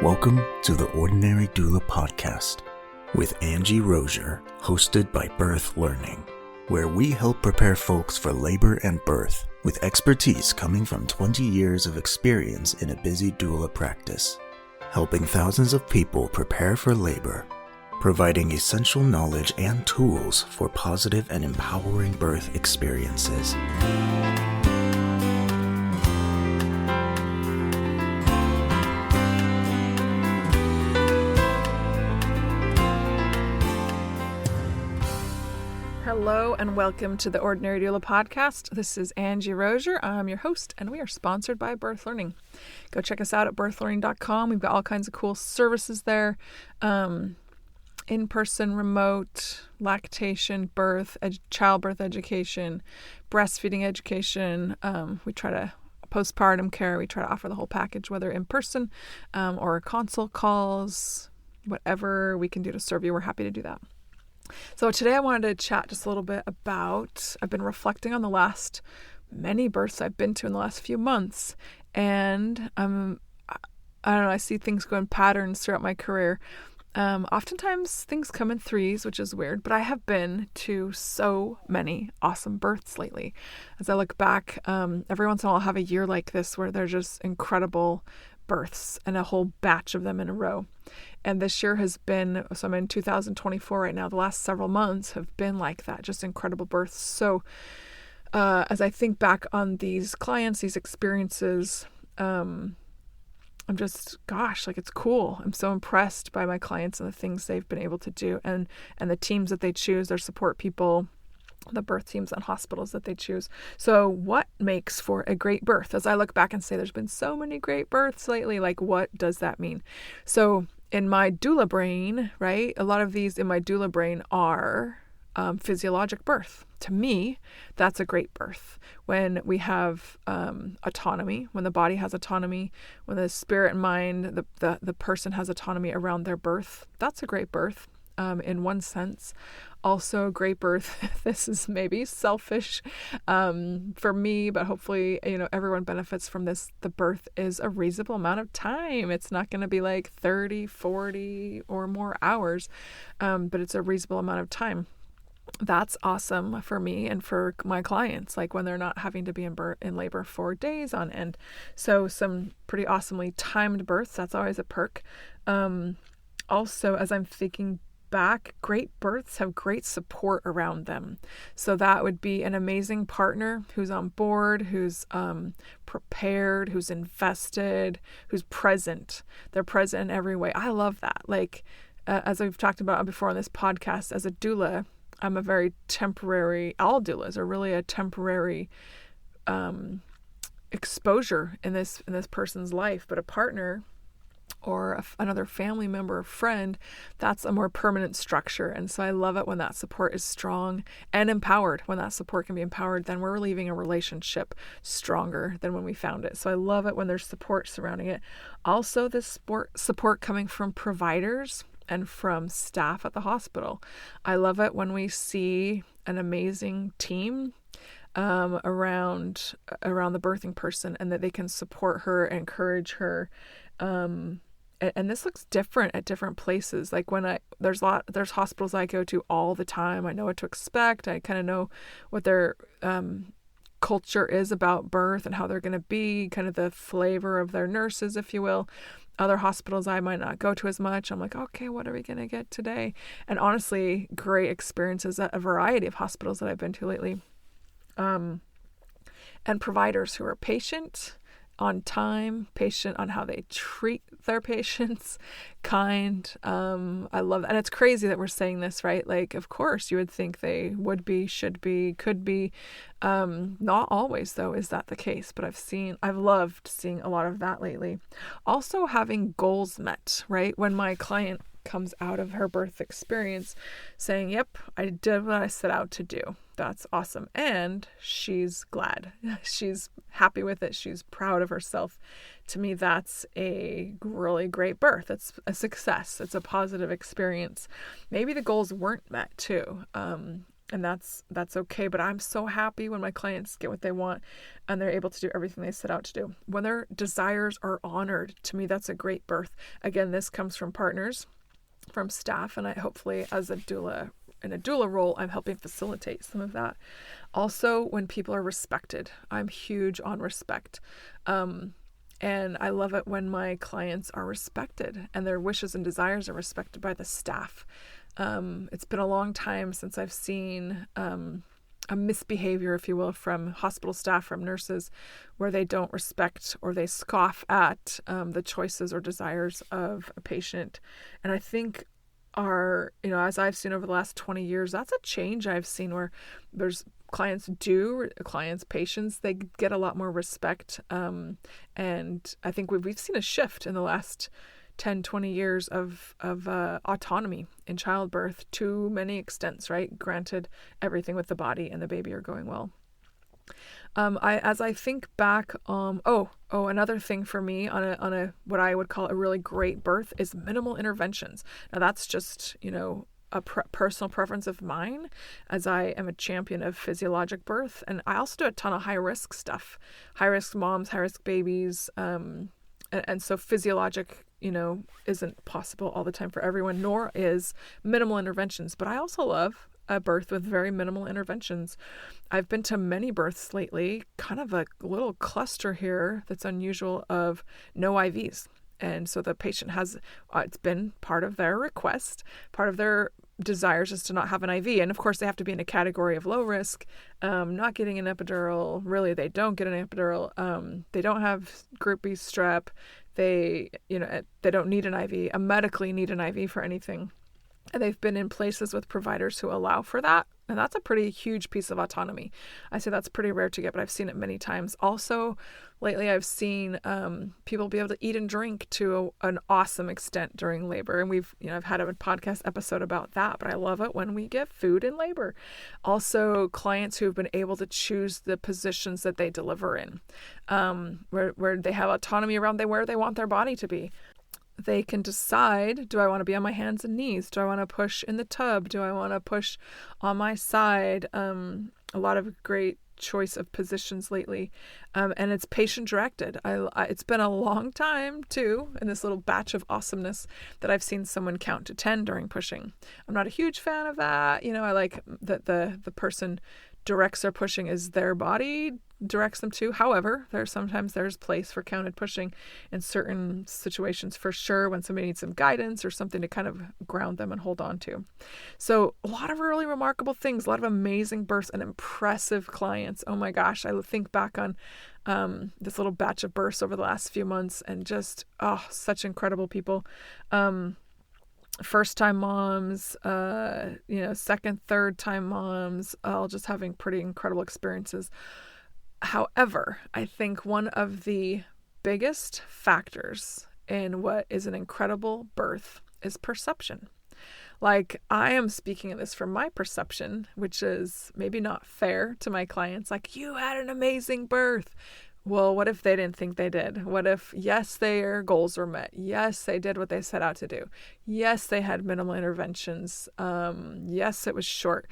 Welcome to the Ordinary Doula Podcast with Angie Rozier, hosted by Birth Learning, where we help prepare folks for labor and birth with expertise coming from 20 years of experience in a busy doula practice, helping thousands of people prepare for labor, providing essential knowledge and tools for positive and empowering birth experiences. Hello and welcome to the Ordinary Doula Podcast. This is Angie Rozier. I'm your host and we are sponsored by Birth Learning. Go check us out at birthlearning.com. We've got all kinds of cool services there. In-person, remote, lactation, birth, childbirth education, breastfeeding education. We try to postpartum care. We try to offer the whole package, whether in person or consult calls, whatever we can do to serve you. We're happy to do that. So today I wanted to chat just a little bit about, I've been reflecting on the last many births I've been to in the last few months. And I don't know, I see things go in patterns throughout my career. Oftentimes things come in threes, which is weird, but I have been to so many awesome births lately. As I look back, every once in a while I'll have a year like this where they're just incredible births and a whole batch of them in a row. And this year has been, so I'm in 2024 right now, the last several months have been like that, just incredible births. So as I think back on these clients, these experiences, I'm just, it's cool. I'm so impressed by my clients and the things they've been able to do and the teams that they choose, their support people, the birth teams and hospitals that they choose. So what makes for a great birth? As I look back and say, there's been so many great births lately, like what does that mean? So in my doula brain, right, a lot of these in my doula brain are physiologic birth. To me, that's a great birth. When we have autonomy, when the body has autonomy, when the spirit and mind, the person has autonomy around their birth, that's a great birth. In one sense, also a great birth. This is maybe selfish for me, but hopefully, everyone benefits from this. The birth is a reasonable amount of time. It's not going to be like 30, 40 or more hours, but it's a reasonable amount of time. That's awesome for me and for my clients, like when they're not having to be in labor for days on end. So some pretty awesomely timed births, that's always a perk. Also, as I'm thinking back, great births have great support around them. So that would be an amazing partner who's on board, who's prepared, who's invested, who's present. They're present in every way. I love that. Like, as I've talked about before on this podcast, as a doula, I'm a very temporary, all doulas are really a temporary exposure in this person's life, but a partner or another family member or friend, that's a more permanent structure. And so I love it when that support is strong and empowered. When that support can be empowered, then we're leaving a relationship stronger than when we found it. So I love it when there's support surrounding it. Also, this support coming from providers and from staff at the hospital. I love it when we see an amazing team around the birthing person and that they can support her, encourage her. And this looks different at different places. Like when there's hospitals I go to all the time. I know what to expect. I kind of know what their culture is about birth and how they're going to be, kind of the flavor of their nurses, if you will. Other hospitals I might not go to as much. I'm like, okay, what are we going to get today? And honestly, great experiences at a variety of hospitals that I've been to lately. And providers who are patient, on time, patient on how they treat their patients, kind. I love that. And it's crazy that we're saying this, right? Like, of course, you would think they would be, should be, could be. Not always, though, is that the case. But I've loved seeing a lot of that lately. Also having goals met, right? When my client comes out of her birth experience saying, yep, I did what I set out to do. That's awesome. And she's glad. She's happy with it. She's proud of herself. To me, that's a really great birth. It's a success. It's a positive experience. Maybe the goals weren't met too. And that's okay. But I'm so happy when my clients get what they want and they're able to do everything they set out to do. When their desires are honored, to me, that's a great birth. Again, this comes from partners, from staff, and I hopefully as a doula, in a doula role, I'm helping facilitate some of that. Also, when people are respected, I'm huge on respect. And I love it when my clients are respected and their wishes and desires are respected by the staff. It's been a long time since I've seen a misbehavior, if you will, from hospital staff, from nurses, where they don't respect or they scoff at the choices or desires of a patient. And I think as I've seen over the last 20 years, that's a change I've seen where there's patients, they get a lot more respect. And I think we've seen a shift in the last 10, 20 years of autonomy in childbirth to many extents, right? Granted, everything with the body and the baby are going well. As I think back, another thing for me on a what I would call a really great birth is minimal interventions. Now that's just, a personal preference of mine, as I am a champion of physiologic birth. And I also do a ton of high-risk stuff, high-risk moms, high-risk babies. And so physiologic, isn't possible all the time for everyone, nor is minimal interventions. But I also love a birth with very minimal interventions. I've been to many births lately, kind of a little cluster here that's unusual of no IVs. And so the patient has, it's been part of their request, part of their desires is to not have an IV. And of course they have to be in a category of low risk, not getting an epidural. Really, they don't get an epidural. They don't have group B strep. They don't need an IV, medically need an IV for anything. And they've been in places with providers who allow for that. And that's a pretty huge piece of autonomy. I say that's pretty rare to get, but I've seen it many times. Also, lately I've seen people be able to eat and drink to an awesome extent during labor. And I've had a podcast episode about that, but I love it when we get food in labor. Also, clients who've been able to choose the positions that they deliver in, where they have autonomy around where they want their body to be. They can decide, do I want to be on my hands and knees? Do I want to push in the tub? Do I want to push on my side? A lot of great choice of positions lately. And it's patient directed. It's been a long time too, in this little batch of awesomeness, that I've seen someone count to 10 during pushing. I'm not a huge fan of that. I like that the person directs their pushing as their body directs them to. However, there's place for counted pushing in certain situations, for sure, when somebody needs some guidance or something to kind of ground them and hold on to. So a lot of really remarkable things, a lot of amazing births and impressive clients. Oh my gosh, I think back on this little batch of births over the last few months and just, such incredible people. First-time moms, second, third-time moms, all just having pretty incredible experiences. However, I think one of the biggest factors in what is an incredible birth is perception. Like, I am speaking of this from my perception, which is maybe not fair to my clients. Like, you had an amazing birth. Well, what if they didn't think they did? What if, yes, their goals were met. Yes, they did what they set out to do. Yes, they had minimal interventions. Yes, it was short.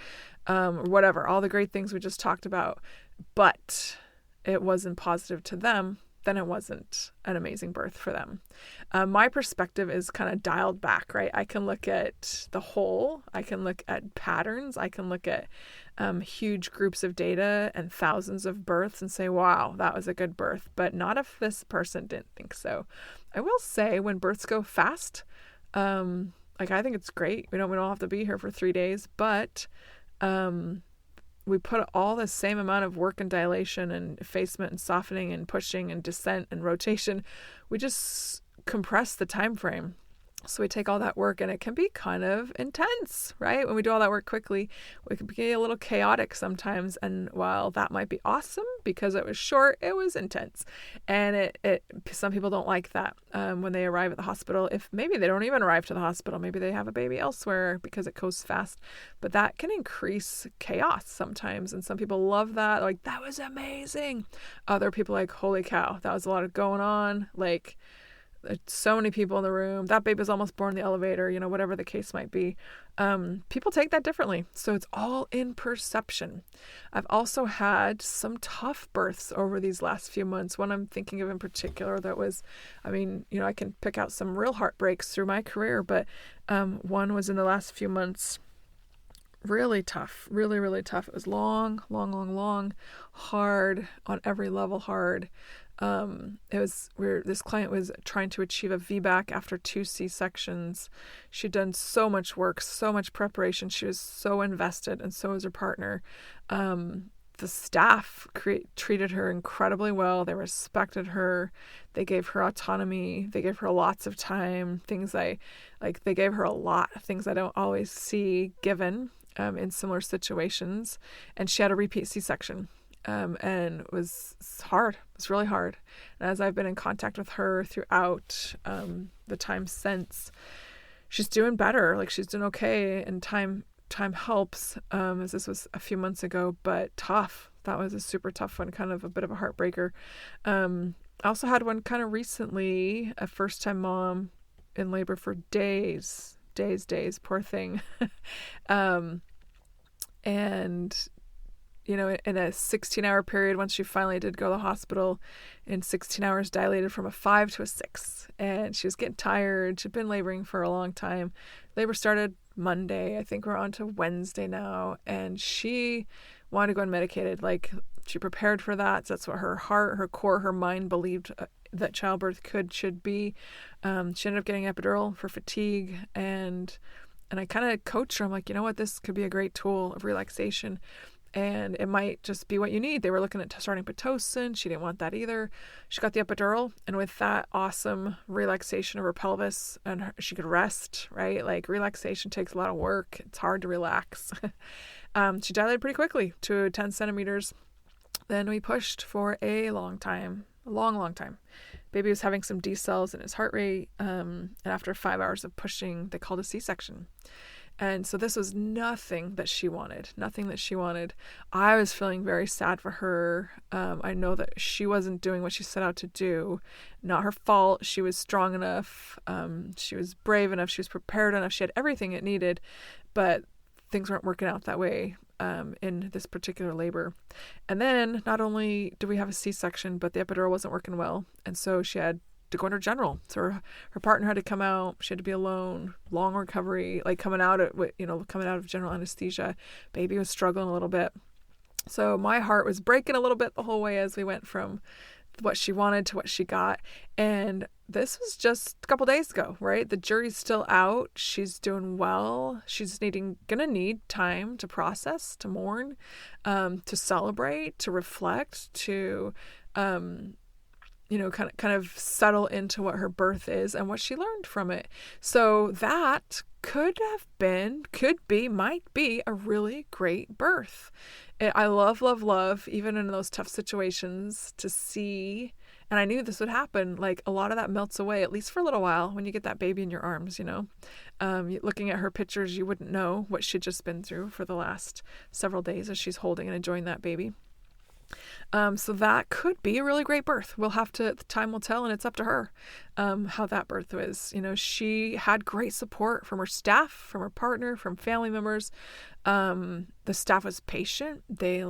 Whatever, all the great things we just talked about. But it wasn't positive to them, then it wasn't an amazing birth for them. My perspective is kind of dialed back, right? I can look at the whole, I can look at patterns, I can look at huge groups of data and thousands of births and say, wow, that was a good birth, but not if this person didn't think so. I will say, when births go fast, I think it's great. We don't have to be here for 3 days, but we put all the same amount of work and dilation and effacement and softening and pushing and descent and rotation. We just compress the time frame. So we take all that work, and it can be kind of intense, right? When we do all that work quickly, we can be a little chaotic sometimes. And while that might be awesome because it was short, it was intense. And some people don't like that when they arrive at the hospital. If maybe they don't even arrive to the hospital, maybe they have a baby elsewhere because it goes fast. But that can increase chaos sometimes. And some people love that. Like, that was amazing. Other people like, holy cow, that was a lot of going on. Like, so many people in the room. That baby was almost born in the elevator, whatever the case might be. People take that differently. So it's all in perception. I've also had some tough births over these last few months. One I'm thinking of in particular that was, I can pick out some real heartbreaks through my career, but one was in the last few months. Really tough, really, really tough. It was long, hard on every level, hard. This client was trying to achieve a VBAC after 2 C-sections. She'd done so much work, so much preparation. She was so invested, and so was her partner. The staff treated her incredibly well. They respected her. They gave her autonomy. They gave her lots of time. They gave her a lot of things I don't always see given in similar situations. And she had a repeat C-section. And it was hard. It was really hard. And as I've been in contact with her throughout the time since, she's doing better. Like, she's doing okay, and time helps, as this was a few months ago, but tough. That was a super tough one, kind of a bit of a heartbreaker. I also had one kind of recently, a first-time mom in labor for days, poor thing. And in a 16-hour period, once she finally did go to the hospital, in 16 hours dilated from a 5 to a 6. And she was getting tired. She'd been laboring for a long time. Labor started Monday. I think we're on to Wednesday now. And she wanted to go unmedicated. Like, she prepared for that. So that's what her heart, her core, her mind believed that childbirth should be. She ended up getting epidural for fatigue. And I kind of coached her. I'm like, you know what? This could be a great tool of relaxation. And it might just be what you need. They were looking at starting Pitocin. She didn't want that either. She got the epidural. And with that awesome relaxation of her pelvis, and she could rest, right? Like, relaxation takes a lot of work. It's hard to relax. She dilated pretty quickly to 10 centimeters. Then we pushed for a long time. A long time. Baby was having some decels in his heart rate. And after 5 hours of pushing, they called a C-section. And so this was nothing that she wanted. I was feeling very sad for her. I know that she wasn't doing what she set out to do. Not her fault. She was strong enough. She was brave enough. She was prepared enough. She had everything it needed. But things weren't working out that way in this particular labor. And then not only did we have a C-section, but the epidural wasn't working well. And so she had to go into general. So her partner had to come out. She had to be alone. Long recovery, like coming out of general anesthesia. Baby was struggling a little bit. So my heart was breaking a little bit the whole way as we went from what she wanted to what she got. And this was just a couple days ago, right? The jury's still out. She's doing well. She's gonna need time to process, to mourn, to celebrate, to reflect, to kind of settle into what her birth is and what she learned from it. So that might be a really great birth. I love, even in those tough situations, to see, and I knew this would happen, like a lot of that melts away, at least for a little while, when you get that baby in your arms, looking at her pictures, you wouldn't know what she'd just been through for the last several days as she's holding and enjoying that baby. So that could be a really great birth. Time will tell, and it's up to her how that birth was. She had great support from her staff, from her partner, from family members. The staff was patient. They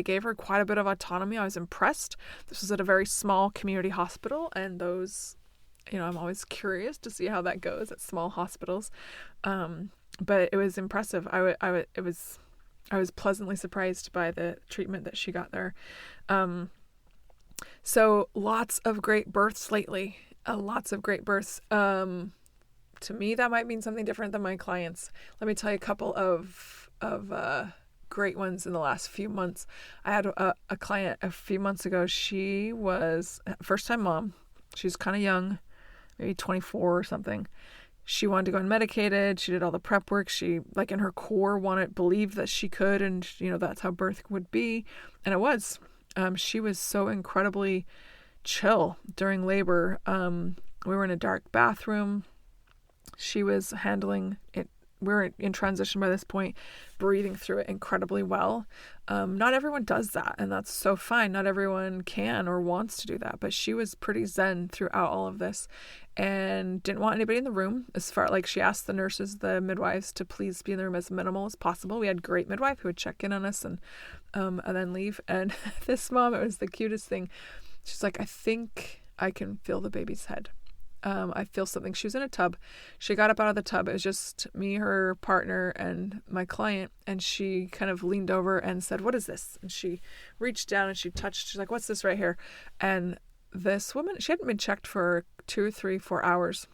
gave her quite a bit of autonomy. I was impressed. This was at a very small community hospital, and those, I'm always curious to see how that goes at small hospitals. But it was impressive. I was pleasantly surprised by the treatment that she got there. So lots of great births lately. Lots of great births. To me, that might mean something different than my clients. Let me tell you a couple of great ones in the last few months. I had a client a few months ago. She was a first-time mom. She's kind of young, maybe 24 or something. She wanted to go unmedicated. She did all the prep work. She, like, in her core, believed that she could, and that's how birth would be, and it was. She was so incredibly chill during labor. We were in a dark bathroom. She was handling it we're in transition by this point, breathing through it incredibly well. Not everyone does that, and that's so fine. Not everyone can or wants to do that, but she was pretty zen throughout all of this and didn't want anybody in the room. As far like she asked the nurses, the midwives, to please be in the room as minimal as possible. We had a great midwife who would check in on us and then leave. And this mom, it was the cutest thing. She's like, I think I can feel the baby's head. I feel something. She was in a tub. She got up out of the tub. It was just me, her partner, and my client. And she kind of leaned over and said, what is this? And she reached down and she touched. She's like, what's this right here? And this woman, she hadn't been checked for 2, 3, 4 hours.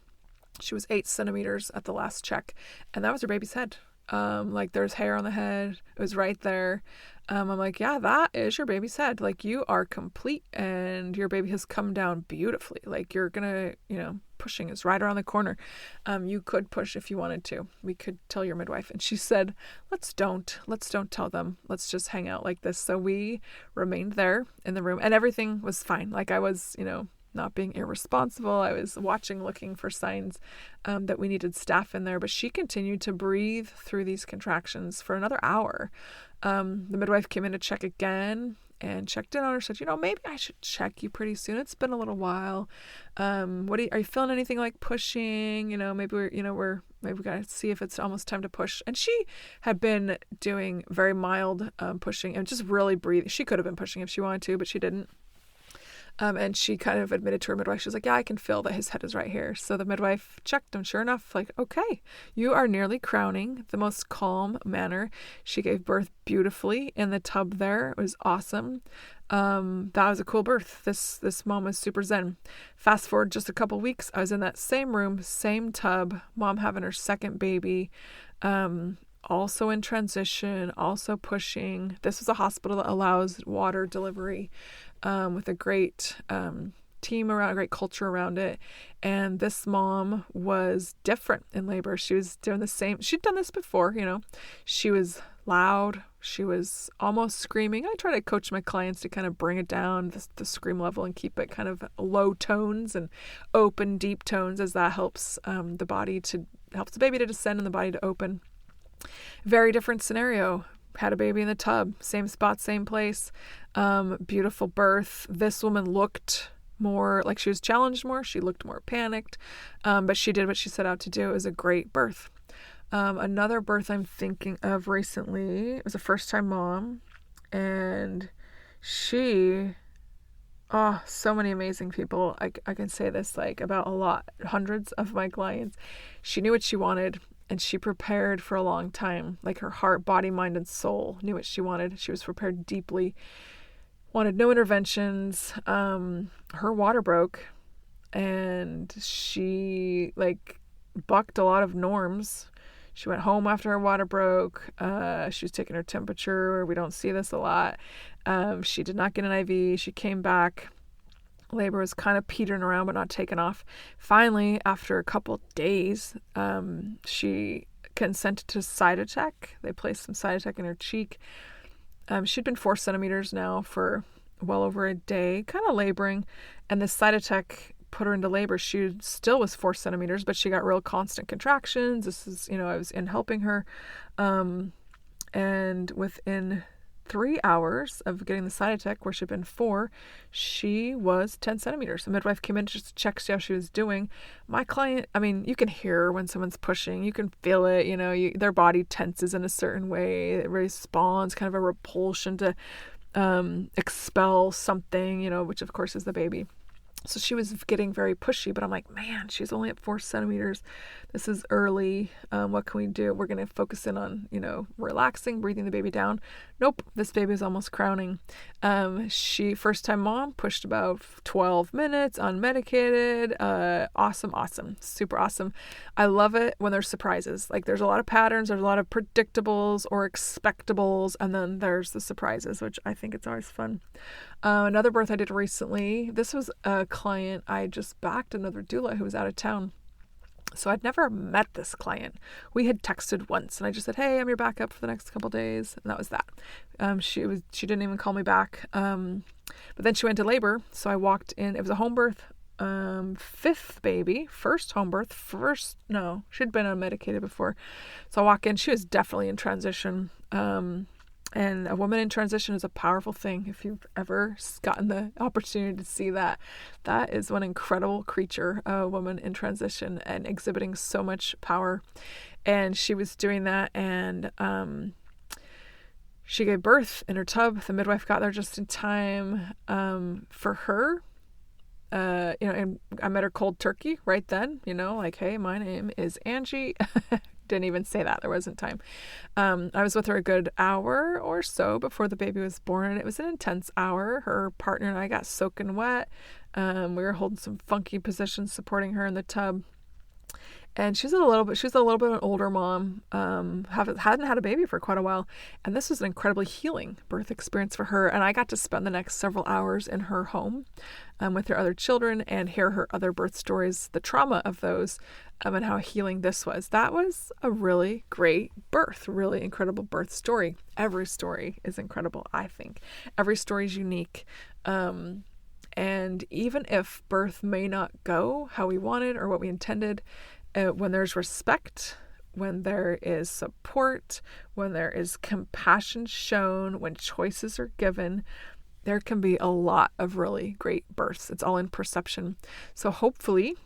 She was 8 centimeters at the last check. And that was her baby's head. Like there's hair on the head. It was right there. I'm like, yeah, that is your baby's head. Like you are complete and your baby has come down beautifully. Like you're gonna, pushing is right around the corner. You could push if you wanted to. We could tell your midwife. And she said, let's don't tell them. Let's just hang out like this. So we remained there in the room and everything was fine. Like I was, not being irresponsible. I was watching, looking for signs that we needed staff in there, but she continued to breathe through these contractions for another hour. The midwife came in to check again and checked in on her, said, maybe I should check you pretty soon. It's been a little while. Are you feeling anything like pushing? Maybe maybe we got to see if it's almost time to push. And she had been doing very mild pushing and just really breathing. She could have been pushing if she wanted to, but she didn't. And she kind of admitted to her midwife, she was like, yeah, I can feel that his head is right here. So the midwife checked him. Sure enough, like, okay, you are nearly crowning. The most calm manner. She gave birth beautifully in the tub there. It was awesome. That was a cool birth. This mom was super zen. Fast forward just a couple weeks, I was in that same room, same tub, mom having her second baby. Also in transition, also pushing. This was a hospital that allows water delivery with a great team around, a great culture around it. And this mom was different in labor. She was doing the same. She'd done this before, She was loud. She was almost screaming. I try to coach my clients to kind of bring it down, the scream level, and keep it kind of low tones and open, deep tones, as that helps helps the baby to descend and the body to open. Very different scenario. Had a baby in the tub, same spot, same place. Beautiful birth. This woman looked more like she was challenged more. She looked more panicked, but she did what she set out to do. It was a great birth. Another birth I'm thinking of recently, it was a first-time mom, and so many amazing people. I can say this like about hundreds of my clients. She knew what she wanted. And she prepared for a long time, like her heart, body, mind, and soul knew what she wanted. She was prepared deeply, wanted no interventions. Her water broke and she bucked a lot of norms. She went home after her water broke. She was taking her temperature. We don't see this a lot. She did not get an IV. She came back. Labor was kind of petering around but not taking off. Finally, after a couple days, she consented to Cytotec. They placed some Cytotec in her cheek. She'd been 4 centimeters now for well over a day, kind of laboring. And the Cytotec put her into labor. She still was 4 centimeters, but she got real constant contractions. This is, I was in helping her. And within 3 hours of getting the Cytotec, where she'd been 4, she was 10 centimeters. The midwife came in just to check, see how she was doing. My client, you can hear when someone's pushing. You can feel it, their body tenses in a certain way. It responds, kind of a repulsion to expel something, which of course is the baby. So she was getting very pushy, but I'm like, man, she's only at 4 centimeters. This is early. What can we do? We're going to focus in on, relaxing, breathing the baby down. Nope. This baby is almost crowning. She, first time mom, pushed about 12 minutes, unmedicated. Awesome. Super awesome. I love it when there's surprises. Like there's a lot of patterns, there's a lot of predictables or expectables, and then there's the surprises, which I think it's always fun. Another birth I did recently, this was a client I just backed, another doula who was out of town. So I'd never met this client. We had texted once and I just said, hey, I'm your backup for the next couple days. And that was that. She didn't even call me back. But then she went to labor. So I walked in. It was a home birth. fifth baby, first home birth, she'd been unmedicated before. So I walk in, she was definitely in transition. And a woman in transition is a powerful thing. If you've ever gotten the opportunity to see that, that is one incredible creature, a woman in transition and exhibiting so much power. And she was doing that, and she gave birth in her tub. The midwife got there just in time for her. And I met her cold turkey right then, like, hey, my name is Angie. Didn't even say that. There wasn't time. I was with her a good hour or so before the baby was born, and it was an intense hour. Her partner and I got soaking wet. We were holding some funky positions, supporting her in the tub. And she's a little bit of an older mom, hadn't had a baby for quite a while. And this was an incredibly healing birth experience for her. And I got to spend the next several hours in her home with her other children and hear her other birth stories, the trauma of those, and how healing this was. That was a really great birth, really incredible birth story. Every story is incredible, I think. Every story is unique. And even if birth may not go how we wanted or what we intended, when there's respect, when there is support, when there is compassion shown, when choices are given, there can be a lot of really great births. It's all in perception. So hopefully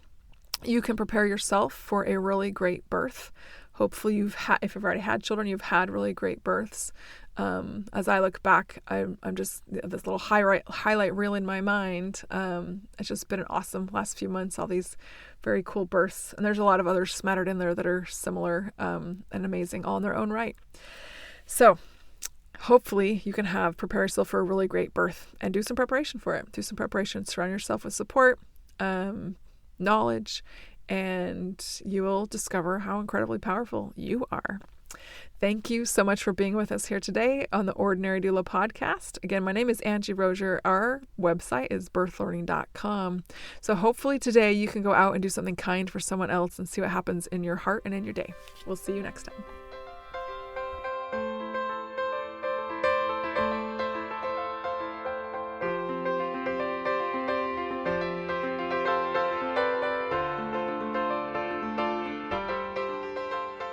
you can prepare yourself for a really great birth. Hopefully if you've already had children, you've had really great births. As I look back, I'm just this little highlight reel in my mind. It's just been an awesome last few months, all these very cool births. And there's a lot of others smattered in there that are similar and amazing all in their own right. So hopefully you can prepare yourself for a really great birth and do some preparation for it. Do some preparation, surround yourself with support, knowledge, and you will discover how incredibly powerful you are. Thank you so much for being with us here today on the Ordinary Doula podcast. Again, my name is Angie Rozier. Our website is birthlearning.com. So hopefully today you can go out and do something kind for someone else and see what happens in your heart and in your day. We'll see you next time.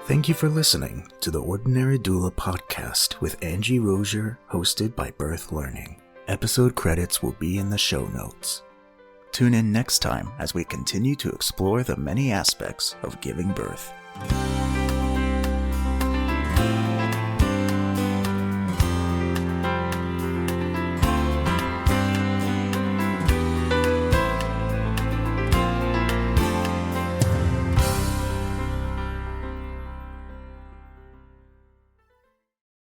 Thank you for listening to the Ordinary Doula podcast with Angie Rozier, hosted by Birth Learning. Episode credits will be in the show notes. Tune in next time as we continue to explore the many aspects of giving birth.